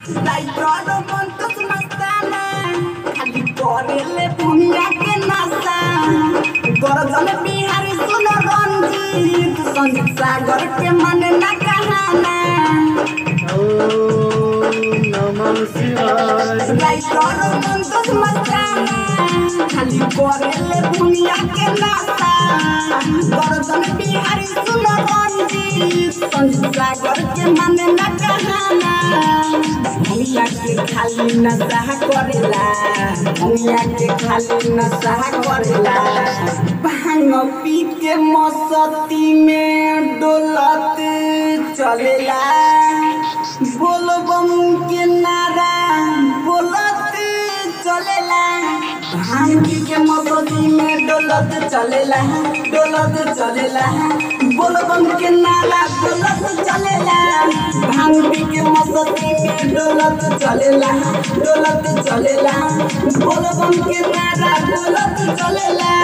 Writer मंतुस मस्ताना खाली करेले दुनिया के नासा गरजन बिहारी सुन रंजीत संजीत सागर के मन ना कहाना नमः शिवाय। राइटर मंतुस मस्ताना खाली करेले दुनिया के नासा गरजन बिहारी सुन रंजीत संजीत सागर के मन ना कहाना दुनिया के खाली नशा करेला दुनिया के खाली नशा करेला भांग पी के मस्ती में डोलत चलेला बोलबम के नारा बोलत चलेला भांग पी के मस्ती में डोलत चलेला बोलबम के नारा बोलत चलेला भांग पी के मस्ती में डोलत चलेला बोलबम के नारा बोलत चलेला।